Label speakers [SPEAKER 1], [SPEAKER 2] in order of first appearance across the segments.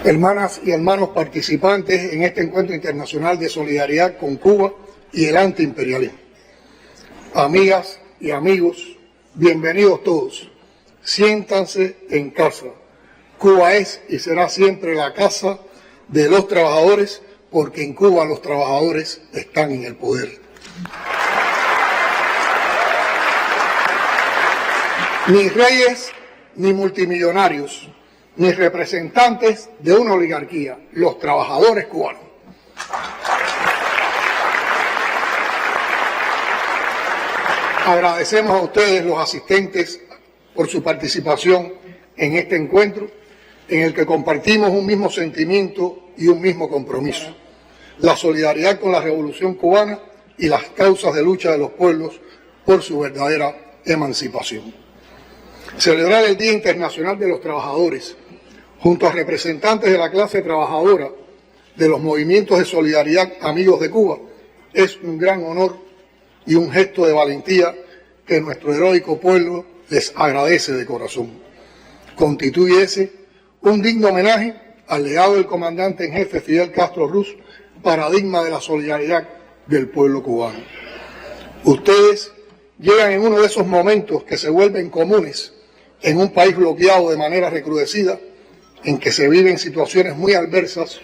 [SPEAKER 1] Hermanas y hermanos participantes en este encuentro internacional de solidaridad con Cuba y el antiimperialismo. Amigas y amigos, bienvenidos todos. Siéntanse en casa. Cuba es y será siempre la casa de los trabajadores, porque en Cuba los trabajadores están en el poder. Ni reyes, ni multimillonarios, ni representantes de una oligarquía, los trabajadores cubanos. Agradecemos a ustedes, los asistentes, por su participación en este encuentro, en el que compartimos un mismo sentimiento y un mismo compromiso: la solidaridad con la Revolución Cubana y las causas de lucha de los pueblos por su verdadera emancipación. Celebrar el Día Internacional de los Trabajadores, junto a representantes de la clase trabajadora de los movimientos de solidaridad Amigos de Cuba, es un gran honor y un gesto de valentía que nuestro heroico pueblo les agradece de corazón. Constituye ese un digno homenaje al legado del comandante en jefe Fidel Castro Ruz, paradigma de la solidaridad del pueblo cubano. Ustedes llegan en uno de esos momentos que se vuelven comunes en un país bloqueado de manera recrudecida, en que se viven situaciones muy adversas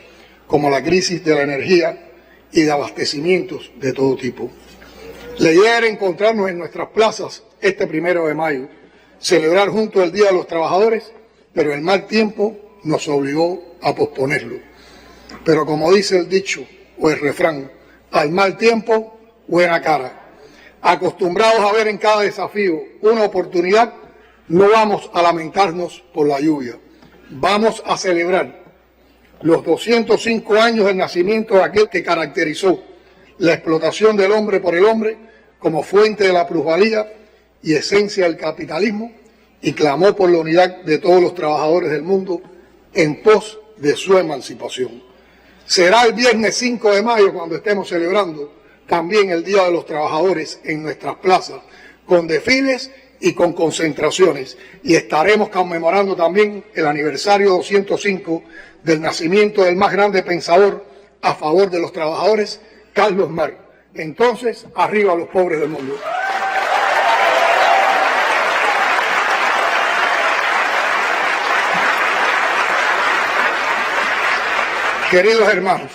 [SPEAKER 1] como la crisis de la energía y de abastecimientos de todo tipo. La idea era encontrarnos en nuestras plazas este 1 de mayo, celebrar juntos el Día de los Trabajadores, pero el mal tiempo nos obligó a posponerlo. Pero como dice el dicho o el refrán, al mal tiempo, buena cara. Acostumbrados a ver en cada desafío una oportunidad, no vamos a lamentarnos por la lluvia. Vamos a celebrar los 205 años del nacimiento de aquel que caracterizó la explotación del hombre por el hombre como fuente de la plusvalía y esencia del capitalismo, y clamó por la unidad de todos los trabajadores del mundo en pos de su emancipación. Será el viernes 5 de mayo cuando estemos celebrando también el Día de los Trabajadores en nuestras plazas, con desfiles y con concentraciones, y estaremos conmemorando también el aniversario 205 del nacimiento del más grande pensador a favor de los trabajadores, Carlos Marx. Entonces, arriba los pobres del mundo. Queridos hermanos,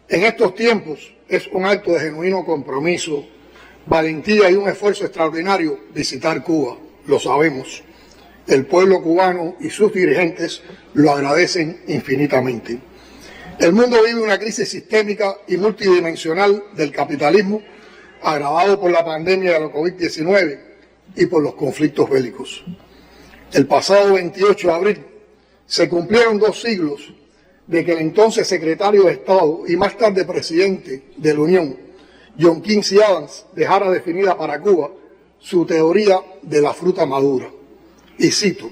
[SPEAKER 1] en estos tiempos es un acto de genuino compromiso, valentía y un esfuerzo extraordinario visitar Cuba, lo sabemos. El pueblo cubano y sus dirigentes lo agradecen infinitamente. El mundo vive una crisis sistémica y multidimensional del capitalismo, agravado por la pandemia de la COVID-19 y por los conflictos bélicos. El pasado 28 de abril se cumplieron 2 siglos de que el entonces secretario de Estado y más tarde presidente de la Unión, John Quincy Adams, dejara definida para Cuba su teoría de la fruta madura. Y cito: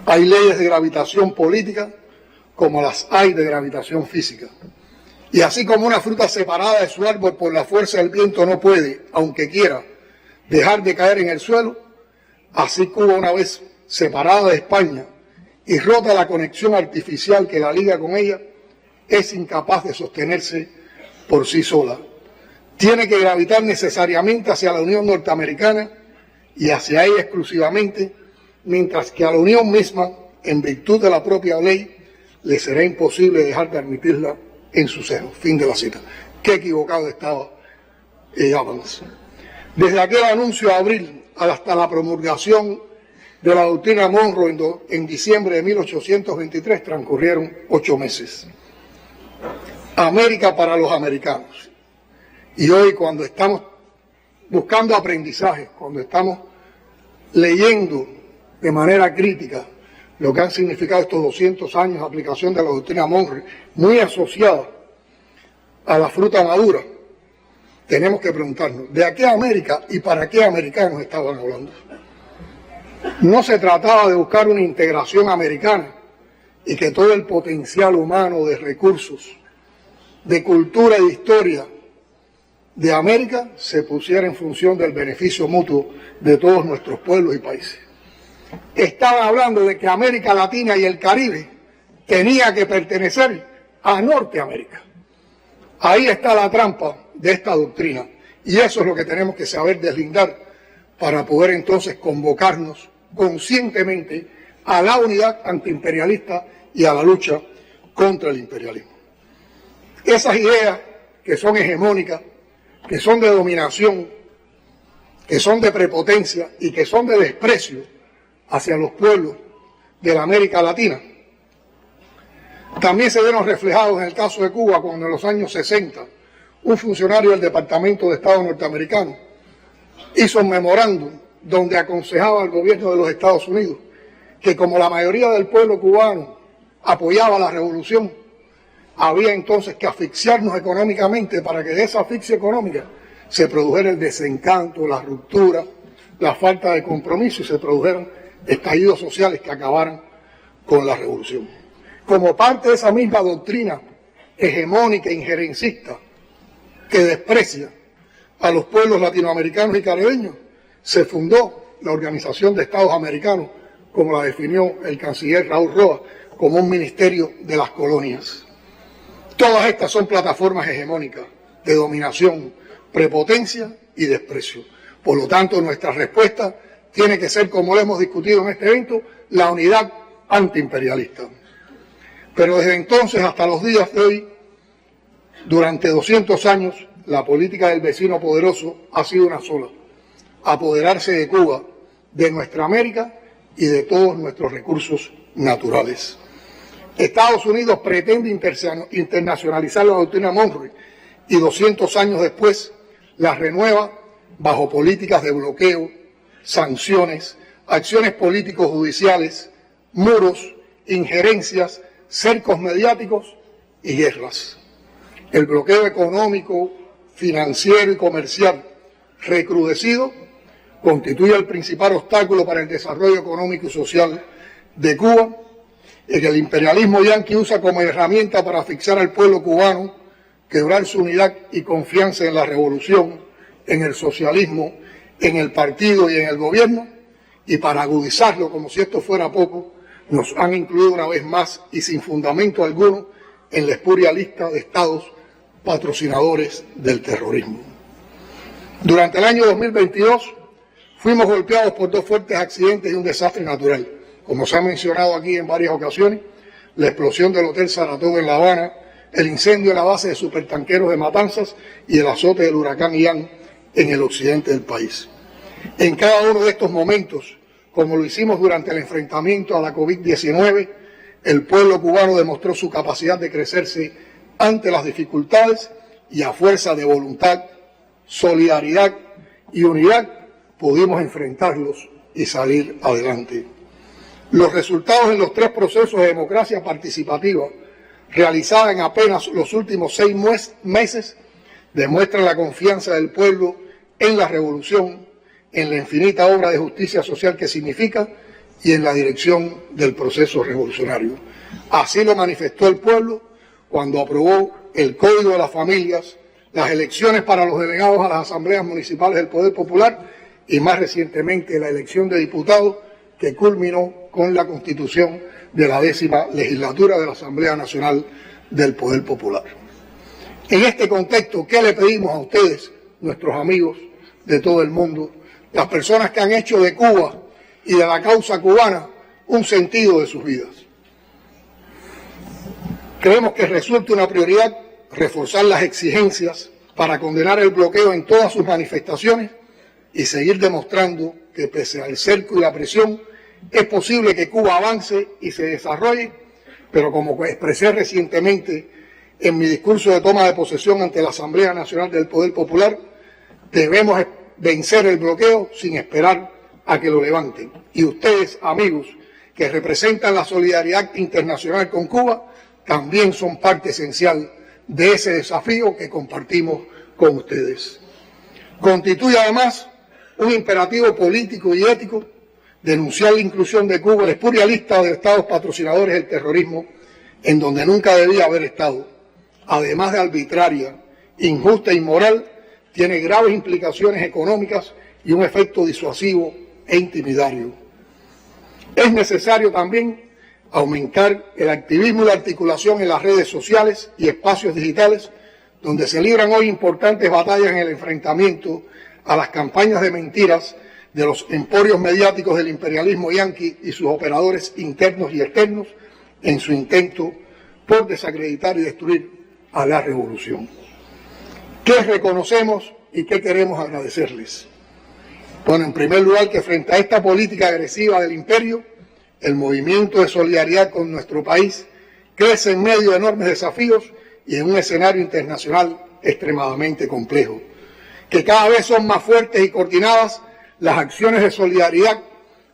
[SPEAKER 1] hay leyes de gravitación política como las hay de gravitación física. Y así como una fruta separada de su árbol por la fuerza del viento no puede, aunque quiera, dejar de caer en el suelo, así Cuba, una vez separada de España y rota la conexión artificial que la liga con ella, es incapaz de sostenerse por sí sola. Tiene que gravitar necesariamente hacia la Unión Norteamericana y hacia ella exclusivamente, mientras que a la Unión misma, en virtud de la propia ley, le será imposible dejar de admitirla en su seno. Fin de la cita. Qué equivocado estaba Adams. Desde aquel anuncio de abril hasta la promulgación de la doctrina Monroe en diciembre de 1823 transcurrieron 8 meses. América para los americanos. Y hoy, cuando estamos buscando aprendizaje, cuando estamos leyendo de manera crítica lo que han significado estos 200 años de aplicación de la doctrina Monroe, muy asociada a la fruta madura, tenemos que preguntarnos, ¿de qué América y para qué americanos estaban hablando? No se trataba de buscar una integración americana y que todo el potencial humano de recursos, de cultura y de historia de América se pusiera en función del beneficio mutuo de todos nuestros pueblos y países. Estaban hablando de que América Latina y el Caribe tenía que pertenecer a Norteamérica. Ahí está la trampa de esta doctrina, y eso es lo que tenemos que saber deslindar para poder entonces convocarnos conscientemente a la unidad antiimperialista y a la lucha contra el imperialismo. Esas ideas que son hegemónicas, que son de dominación, que son de prepotencia y que son de desprecio hacia los pueblos de la América Latina, también se vieron reflejados en el caso de Cuba, cuando en los años 60 un funcionario del Departamento de Estado norteamericano hizo un memorándum donde aconsejaba al gobierno de los Estados Unidos que, como la mayoría del pueblo cubano apoyaba la revolución, había entonces que asfixiarnos económicamente para que de esa asfixia económica se produjera el desencanto, la ruptura, la falta de compromiso y se produjeran estallidos sociales que acabaran con la revolución. Como parte de esa misma doctrina hegemónica e injerencista que desprecia a los pueblos latinoamericanos y caribeños, se fundó la Organización de Estados Americanos, como la definió el canciller Raúl Roa, como un ministerio de las colonias. Todas estas son plataformas hegemónicas de dominación, prepotencia y desprecio. Por lo tanto, nuestra respuesta tiene que ser, como lo hemos discutido en este evento, la unidad antiimperialista. Pero desde entonces hasta los días de hoy, durante 200 años, la política del vecino poderoso ha sido una sola: apoderarse de Cuba, de nuestra América y de todos nuestros recursos naturales. Estados Unidos pretende internacionalizar la doctrina Monroe y 200 años después la renueva bajo políticas de bloqueo, sanciones, acciones políticos judiciales, muros, injerencias, cercos mediáticos y guerras. El bloqueo económico, financiero y comercial recrudecido constituye el principal obstáculo para el desarrollo económico y social de Cuba, y que el imperialismo yanqui usa como herramienta para asfixiar al pueblo cubano, quebrar su unidad y confianza en la revolución, en el socialismo, en el partido y en el gobierno, y para agudizarlo, como si esto fuera poco, nos han incluido una vez más y sin fundamento alguno en la espuria lista de estados patrocinadores del terrorismo. Durante el año 2022 fuimos golpeados por dos fuertes accidentes y un desastre natural. Como se ha mencionado aquí en varias ocasiones, la explosión del Hotel Saratoga en La Habana, el incendio de la base de supertanqueros de Matanzas y el azote del huracán Ian en el occidente del país. En cada uno de estos momentos, como lo hicimos durante el enfrentamiento a la COVID-19, el pueblo cubano demostró su capacidad de crecerse ante las dificultades y a fuerza de voluntad, solidaridad y unidad pudimos enfrentarlos y salir adelante. Los resultados en los 3 procesos de democracia participativa realizada en apenas los últimos 6 meses demuestran la confianza del pueblo en la revolución, en la infinita obra de justicia social que significa y en la dirección del proceso revolucionario. Así lo manifestó el pueblo cuando aprobó el Código de las Familias, las elecciones para los delegados a las asambleas municipales del Poder Popular y más recientemente la elección de diputados que culminó con la constitución de la 10ª legislatura de la Asamblea Nacional del Poder Popular. En este contexto, ¿qué le pedimos a ustedes, nuestros amigos de todo el mundo, las personas que han hecho de Cuba y de la causa cubana un sentido de sus vidas? Creemos que resulta una prioridad reforzar las exigencias para condenar el bloqueo en todas sus manifestaciones y seguir demostrando que pese al cerco y la presión es posible que Cuba avance y se desarrolle, pero como expresé recientemente en mi discurso de toma de posesión ante la Asamblea Nacional del Poder Popular, debemos vencer el bloqueo sin esperar a que lo levanten. Y ustedes, amigos, que representan la solidaridad internacional con Cuba, también son parte esencial de ese desafío que compartimos con ustedes. Constituye además un imperativo político y ético denunciar la inclusión de Cuba en la espuria lista de estados patrocinadores del terrorismo, en donde nunca debía haber estado. Además de arbitraria, injusta e inmoral, tiene graves implicaciones económicas y un efecto disuasivo e intimidario. Es necesario también aumentar el activismo y la articulación en las redes sociales y espacios digitales, donde se libran hoy importantes batallas en el enfrentamiento a las campañas de mentiras de los emporios mediáticos del imperialismo yanqui y sus operadores internos y externos en su intento por desacreditar y destruir a la revolución. ¿Qué reconocemos y qué queremos agradecerles? Bueno, en primer lugar, que frente a esta política agresiva del imperio, el movimiento de solidaridad con nuestro país crece en medio de enormes desafíos y en un escenario internacional extremadamente complejo, que cada vez son más fuertes y coordinadas las acciones de solidaridad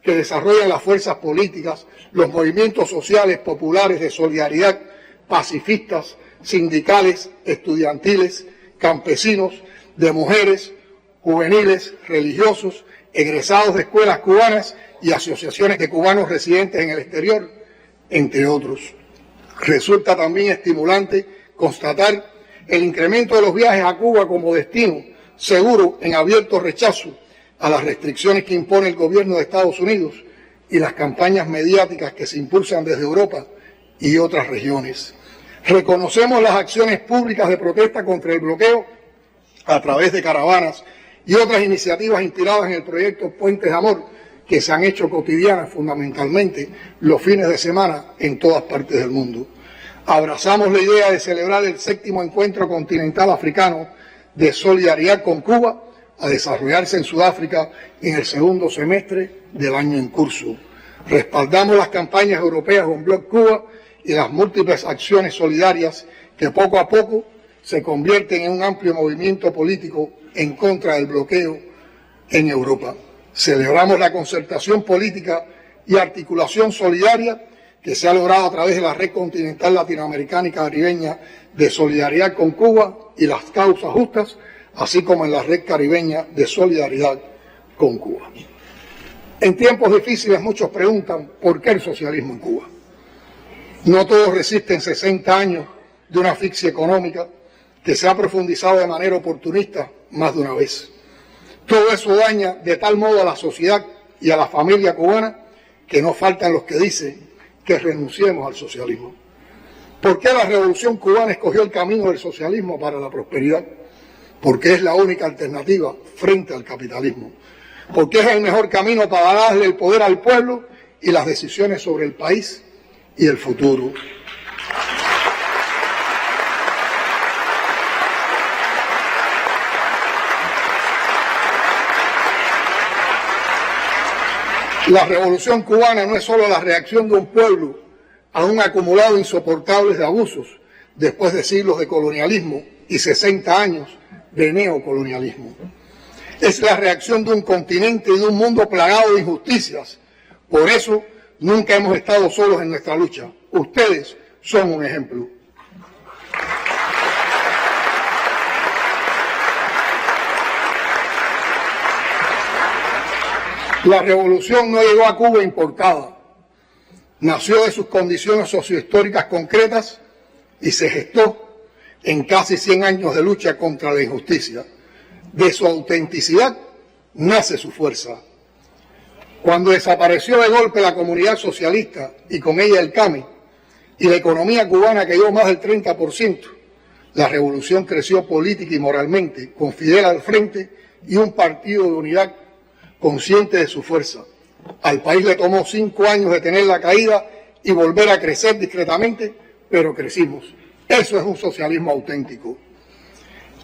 [SPEAKER 1] que desarrollan las fuerzas políticas, los movimientos sociales populares de solidaridad, pacifistas, sindicales, estudiantiles, campesinos, de mujeres, juveniles, religiosos, egresados de escuelas cubanas y asociaciones de cubanos residentes en el exterior, entre otros. Resulta también estimulante constatar el incremento de los viajes a Cuba como destino seguro en abierto rechazo a las restricciones que impone el gobierno de Estados Unidos y las campañas mediáticas que se impulsan desde Europa y otras regiones. Reconocemos las acciones públicas de protesta contra el bloqueo a través de caravanas y otras iniciativas inspiradas en el proyecto Puentes de Amor, que se han hecho cotidianas fundamentalmente los fines de semana en todas partes del mundo. Abrazamos la idea de celebrar el 7º Encuentro Continental Africano de Solidaridad con Cuba, a desarrollarse en Sudáfrica en el segundo semestre del año en curso. Respaldamos las campañas europeas con Bloc Cuba y las múltiples acciones solidarias que poco a poco se convierten en un amplio movimiento político en contra del bloqueo en Europa. Celebramos la concertación política y articulación solidaria que se ha logrado a través de la Red Continental Latinoamericana y Caribeña de Solidaridad con Cuba y las causas justas, así como en la Red Caribeña de Solidaridad con Cuba. En tiempos difíciles muchos preguntan ¿por qué el socialismo en Cuba? No todos resisten 60 años de una asfixia económica que se ha profundizado de manera oportunista más de una vez. Todo eso daña de tal modo a la sociedad y a la familia cubana que no faltan los que dicen que renunciemos al socialismo. ¿Por qué la Revolución Cubana escogió el camino del socialismo para la prosperidad? Porque es la única alternativa frente al capitalismo. Porque es el mejor camino para darle el poder al pueblo y las decisiones sobre el país y el futuro. La Revolución Cubana no es solo la reacción de un pueblo a un acumulado insoportable de abusos después de siglos de colonialismo y 60 años de neocolonialismo. Es la reacción de un continente y de un mundo plagado de injusticias. Por eso nunca hemos estado solos en nuestra lucha. Ustedes son un ejemplo. La revolución no llegó a Cuba importada. Nació de sus condiciones sociohistóricas concretas y se gestó en casi 100 años de lucha contra la injusticia. De su autenticidad nace su fuerza. Cuando desapareció de golpe la comunidad socialista y con ella el CAMI y la economía cubana cayó más del 30%, la revolución creció política y moralmente, con Fidel al frente y un partido de unidad consciente de su fuerza. Al país le tomó 5 años detener la caída y volver a crecer discretamente, pero crecimos. Eso es un socialismo auténtico.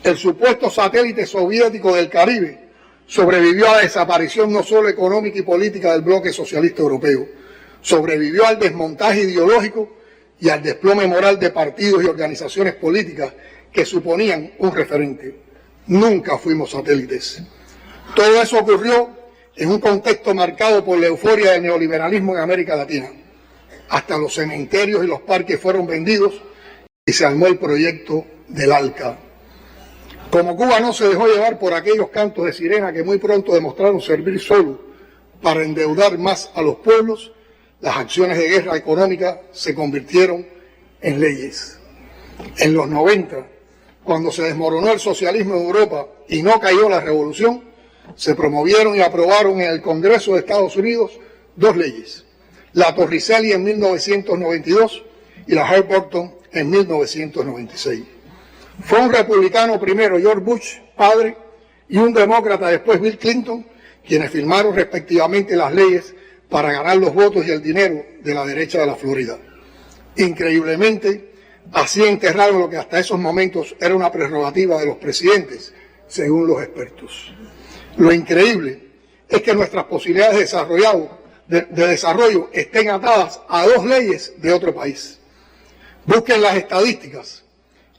[SPEAKER 1] El supuesto satélite soviético del Caribe sobrevivió a la desaparición no solo económica y política del bloque socialista europeo, sobrevivió al desmontaje ideológico y al desplome moral de partidos y organizaciones políticas que suponían un referente. Nunca fuimos satélites. Todo eso ocurrió en un contexto marcado por la euforia del neoliberalismo en América Latina. Hasta los cementerios y los parques fueron vendidos y se armó el proyecto del ALCA. Como Cuba no se dejó llevar por aquellos cantos de sirena que muy pronto demostraron servir solo para endeudar más a los pueblos, las acciones de guerra económica se convirtieron en leyes. En los 90, cuando se desmoronó el socialismo en Europa y no cayó la revolución, se promovieron y aprobaron en el Congreso de Estados Unidos 2 leyes. la Torricelli en 1992 y la Halliburton en 1996. Fue un republicano primero, George Bush, padre, y un demócrata después, Bill Clinton, quienes firmaron respectivamente las leyes para ganar los votos y el dinero de la derecha de la Florida. Increíblemente, así enterraron lo que hasta esos momentos era una prerrogativa de los presidentes, según los expertos. Lo increíble es que nuestras posibilidades de desarrollo estén atadas a dos leyes de otro país. Busquen las estadísticas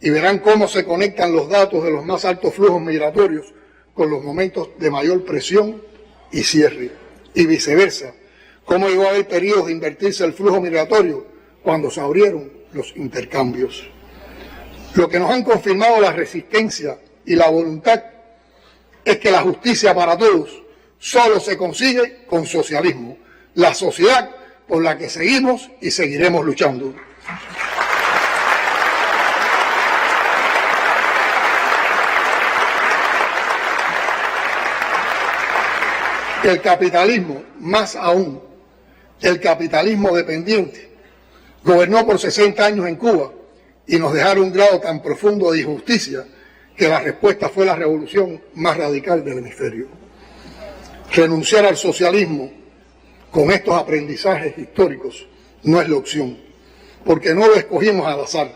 [SPEAKER 1] y verán cómo se conectan los datos de los más altos flujos migratorios con los momentos de mayor presión y cierre, y viceversa, cómo llegó a haber periodos de invertirse el flujo migratorio cuando se abrieron los intercambios. Lo que nos han confirmado la resistencia y la voluntad es que la justicia para todos solo se consigue con socialismo, la sociedad por la que seguimos y seguiremos luchando. El capitalismo, más aún, el capitalismo dependiente, gobernó por 60 años en Cuba y nos dejaron un grado tan profundo de injusticia que la respuesta fue la revolución más radical del hemisferio. Renunciar al socialismo con estos aprendizajes históricos no es la opción, porque no lo escogimos al azar,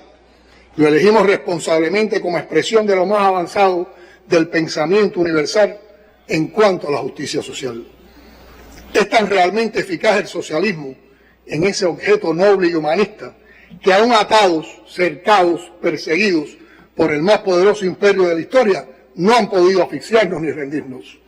[SPEAKER 1] lo elegimos responsablemente como expresión de lo más avanzado del pensamiento universal en cuanto a la justicia social. Es tan realmente eficaz el socialismo en ese objeto noble y humanista que aún atados, cercados, perseguidos por el más poderoso imperio de la historia, no han podido asfixiarnos ni rendirnos.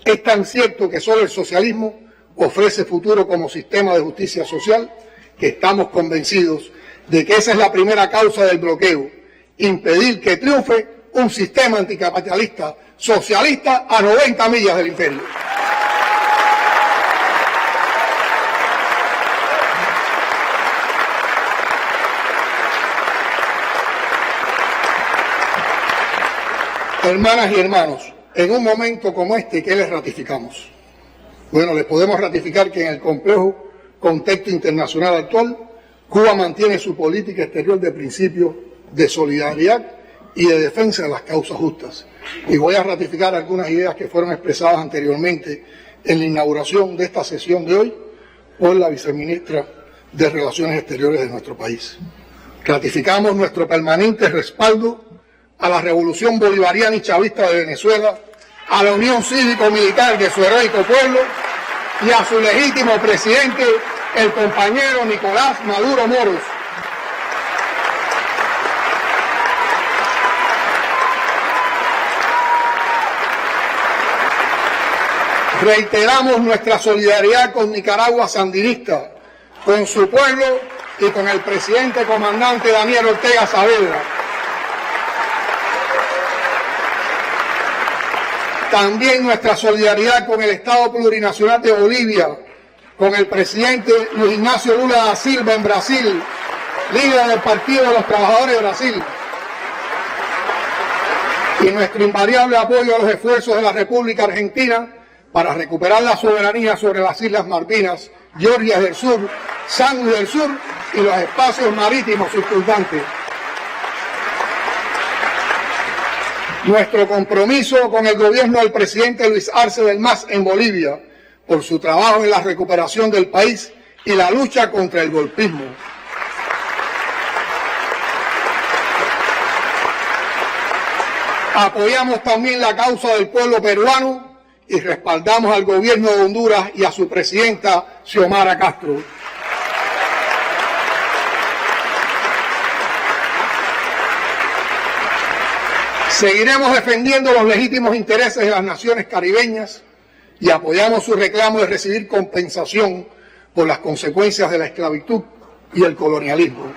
[SPEAKER 1] Es tan cierto que solo el socialismo ofrece futuro como sistema de justicia social que estamos convencidos de que esa es la primera causa del bloqueo, impedir que triunfe un sistema anticapitalista socialista a 90 millas del imperio. Hermanas y hermanos, en un momento como este, ¿qué les ratificamos? Bueno, les podemos ratificar que en el complejo contexto internacional actual, Cuba mantiene su política exterior de principios de solidaridad y de defensa de las causas justas. Y voy a ratificar algunas ideas que fueron expresadas anteriormente en la inauguración de esta sesión de hoy por la viceministra de Relaciones Exteriores de nuestro país. Ratificamos nuestro permanente respaldo a la revolución bolivariana y chavista de Venezuela, a la unión cívico-militar de su heroico pueblo y a su legítimo presidente, el compañero Nicolás Maduro Moros. Reiteramos nuestra solidaridad con Nicaragua sandinista, con su pueblo y con el presidente comandante Daniel Ortega Saavedra. También nuestra solidaridad con el Estado Plurinacional de Bolivia, con el presidente Luis Ignacio Lula da Silva en Brasil, líder del Partido de los Trabajadores de Brasil. Y nuestro invariable apoyo a los esfuerzos de la República Argentina para recuperar la soberanía sobre las Islas Malvinas, Georgias del Sur, Sandwich del Sur y los espacios marítimos circundantes. Nuestro compromiso con el gobierno del presidente Luis Arce del MAS en Bolivia por su trabajo en la recuperación del país y la lucha contra el golpismo. Apoyamos también la causa del pueblo peruano y respaldamos al gobierno de Honduras y a su presidenta Xiomara Castro. Seguiremos defendiendo los legítimos intereses de las naciones caribeñas y apoyamos su reclamo de recibir compensación por las consecuencias de la esclavitud y el colonialismo.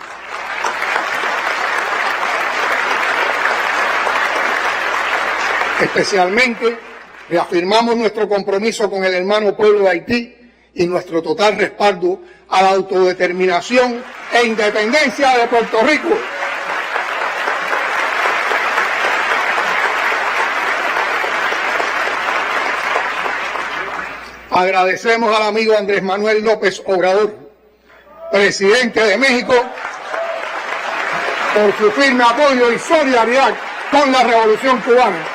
[SPEAKER 1] Especialmente, reafirmamos nuestro compromiso con el hermano pueblo de Haití y nuestro total respaldo a la autodeterminación e independencia de Puerto Rico. Agradecemos al amigo Andrés Manuel López Obrador, presidente de México, por su firme apoyo y solidaridad con la Revolución Cubana.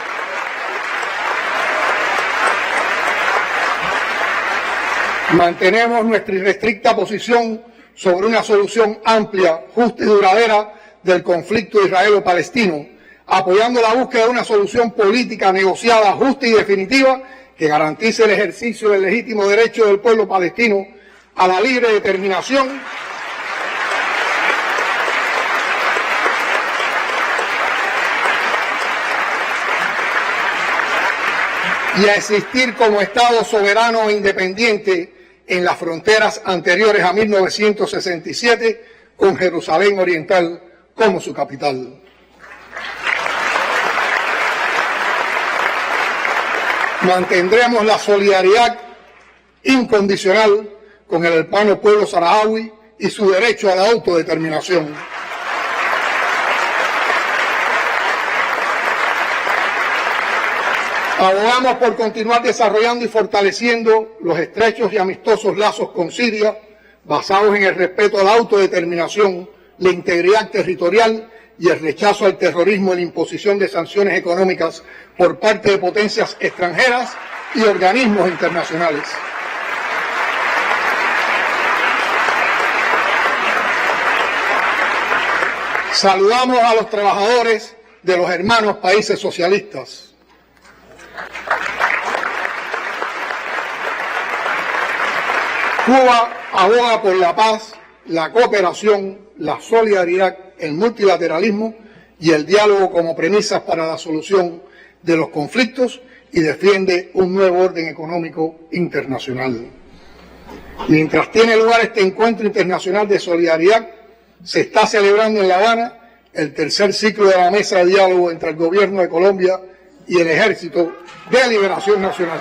[SPEAKER 1] Mantenemos nuestra irrestricta posición sobre una solución amplia, justa y duradera del conflicto israelo-palestino, apoyando la búsqueda de una solución política negociada, justa y definitiva que garantice el ejercicio del legítimo derecho del pueblo palestino a la libre determinación y a existir como Estado soberano e independiente en las fronteras anteriores a 1967, con Jerusalén Oriental como su capital. Mantendremos la solidaridad incondicional con el hermano pueblo saharaui y su derecho a la autodeterminación. Abogamos por continuar desarrollando y fortaleciendo los estrechos y amistosos lazos con Siria, basados en el respeto a la autodeterminación, la integridad territorial y el rechazo al terrorismo y la imposición de sanciones económicas por parte de potencias extranjeras y organismos internacionales. Saludamos a los trabajadores de los hermanos países socialistas. Cuba aboga por la paz, la cooperación, la solidaridad, el multilateralismo y el diálogo como premisas para la solución de los conflictos y defiende un nuevo orden económico internacional. Mientras tiene lugar este encuentro internacional de solidaridad, se está celebrando en La Habana el tercer ciclo de la mesa de diálogo entre el gobierno de Colombia y el Ejército de Liberación Nacional.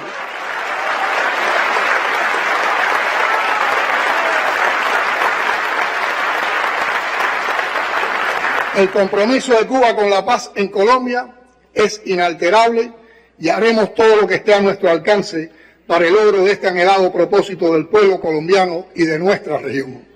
[SPEAKER 1] El compromiso de Cuba con la paz en Colombia es inalterable y haremos todo lo que esté a nuestro alcance para el logro de este anhelado propósito del pueblo colombiano y de nuestra región.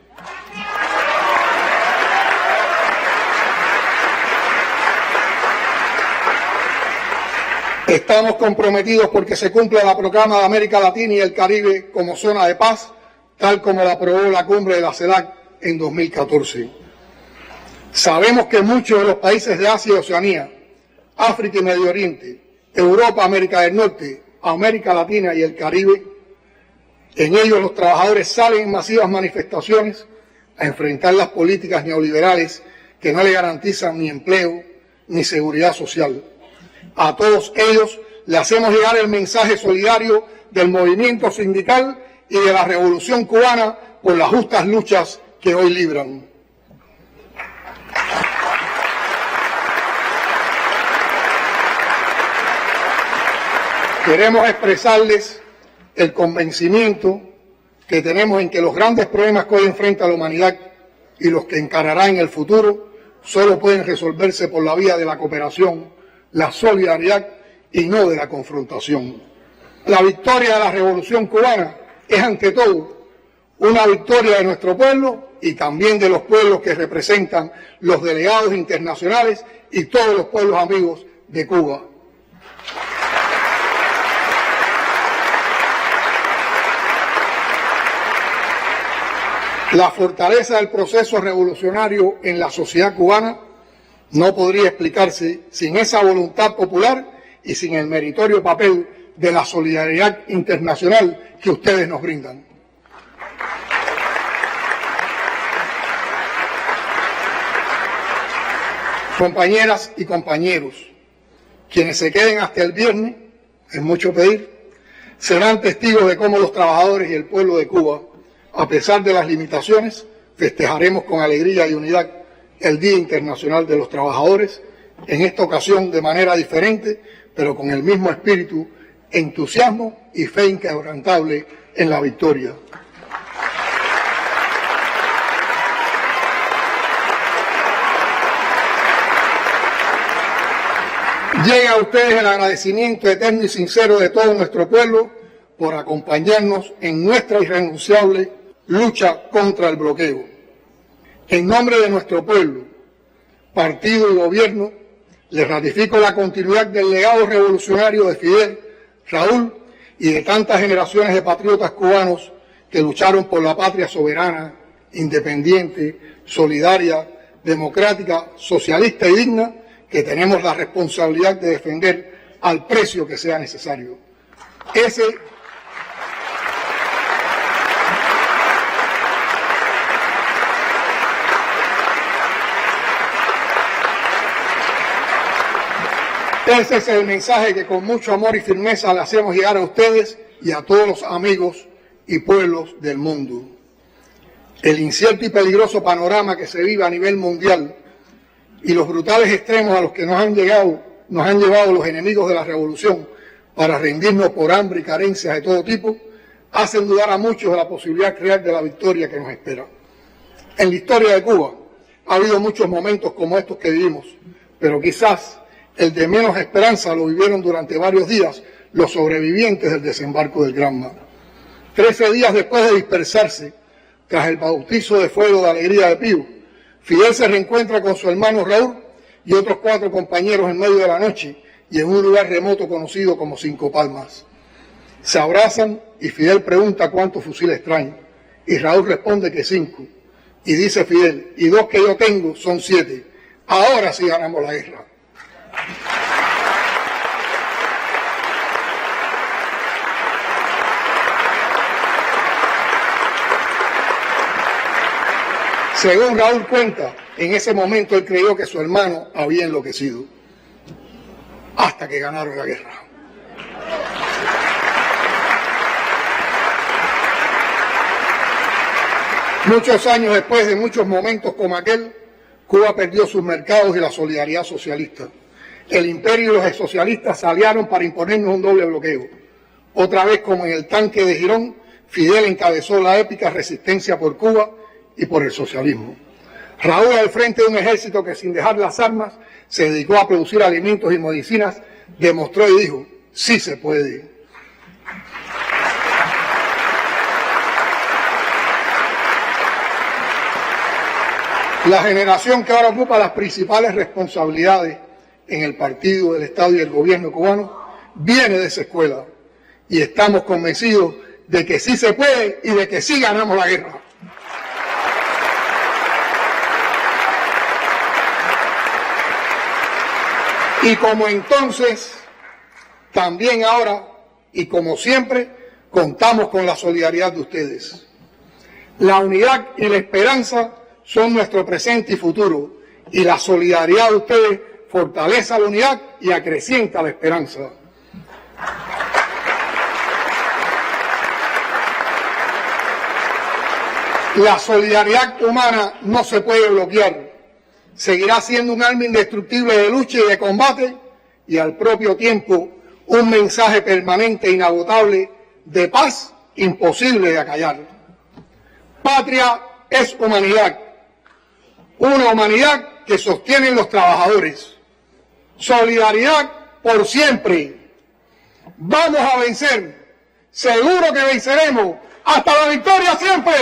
[SPEAKER 1] Estamos comprometidos porque se cumpla la proclama de América Latina y el Caribe como zona de paz, tal como la aprobó la cumbre de la CELAC en 2014. Sabemos que muchos de los países de Asia y Oceanía, África y Medio Oriente, Europa, América del Norte, América Latina y el Caribe, en ellos los trabajadores salen en masivas manifestaciones a enfrentar las políticas neoliberales que no le garantizan ni empleo ni seguridad social. A todos ellos le hacemos llegar el mensaje solidario del movimiento sindical y de la Revolución Cubana por las justas luchas que hoy libran. Queremos expresarles el convencimiento que tenemos en que los grandes problemas que hoy enfrenta la humanidad y los que encarará en el futuro solo pueden resolverse por la vía de la cooperación, la solidaridad y no de la confrontación. La victoria de la Revolución Cubana es ante todo una victoria de nuestro pueblo y también de los pueblos que representan los delegados internacionales y todos los pueblos amigos de Cuba. La fortaleza del proceso revolucionario en la sociedad cubana no podría explicarse sin esa voluntad popular y sin el meritorio papel de la solidaridad internacional que ustedes nos brindan. Compañeras y compañeros, quienes se queden hasta el viernes, es mucho pedir, serán testigos de cómo los trabajadores y el pueblo de Cuba, a pesar de las limitaciones, festejaremos con alegría y unidad el Día Internacional de los Trabajadores, en esta ocasión de manera diferente, pero con el mismo espíritu, entusiasmo y fe inquebrantable en la victoria. Llega a ustedes el agradecimiento eterno y sincero de todo nuestro pueblo por acompañarnos en nuestra irrenunciable lucha contra el bloqueo. En nombre de nuestro pueblo, partido y gobierno, les ratifico la continuidad del legado revolucionario de Fidel, Raúl y de tantas generaciones de patriotas cubanos que lucharon por la patria soberana, independiente, solidaria, democrática, socialista y digna, que tenemos la responsabilidad de defender al precio que sea necesario. Ese es el mensaje que con mucho amor y firmeza le hacemos llegar a ustedes y a todos los amigos y pueblos del mundo. El incierto y peligroso panorama que se vive a nivel mundial y los brutales extremos a los que nos han llevado los enemigos de la revolución para rendirnos por hambre y carencias de todo tipo, hacen dudar a muchos de la posibilidad real de la victoria que nos espera. En la historia de Cuba ha habido muchos momentos como estos que vivimos, pero quizás el de menos esperanza lo vivieron durante varios días los sobrevivientes del desembarco del Granma. 13 días después de dispersarse, tras el bautizo de fuego de alegría de Pío, Fidel se reencuentra con su hermano Raúl y otros 4 compañeros en medio de la noche y en un lugar remoto conocido como Cinco Palmas. Se abrazan y Fidel pregunta cuántos fusiles traen y Raúl responde que 5. Y dice Fidel, y 2 que yo tengo son 7. Ahora sí ganamos la guerra. Según Raúl cuenta, en ese momento él creyó que su hermano había enloquecido, hasta que ganaron la guerra. Muchos años después de muchos momentos como aquel, Cuba perdió sus mercados y la solidaridad socialista. El imperio y los socialistas se aliaron para imponernos un doble bloqueo. Otra vez, como en el tanque de Girón, Fidel encabezó la épica resistencia por Cuba y por el socialismo. Raúl, al frente de un ejército que sin dejar las armas se dedicó a producir alimentos y medicinas, demostró y dijo, sí se puede. La generación que ahora ocupa las principales responsabilidades en el partido, el Estado y el gobierno cubano viene de esa escuela y estamos convencidos de que sí se puede y de que sí ganamos la guerra. Y como entonces, también ahora y como siempre, contamos con la solidaridad de ustedes. La unidad y la esperanza son nuestro presente y futuro, y la solidaridad de ustedes fortalece la unidad y acrecienta la esperanza. La solidaridad humana no se puede bloquear. Seguirá siendo un arma indestructible de lucha y de combate y al propio tiempo un mensaje permanente e inagotable de paz imposible de acallar. Patria es humanidad, una humanidad que sostienen los trabajadores. Solidaridad por siempre. Vamos a vencer, seguro que venceremos, hasta la victoria siempre.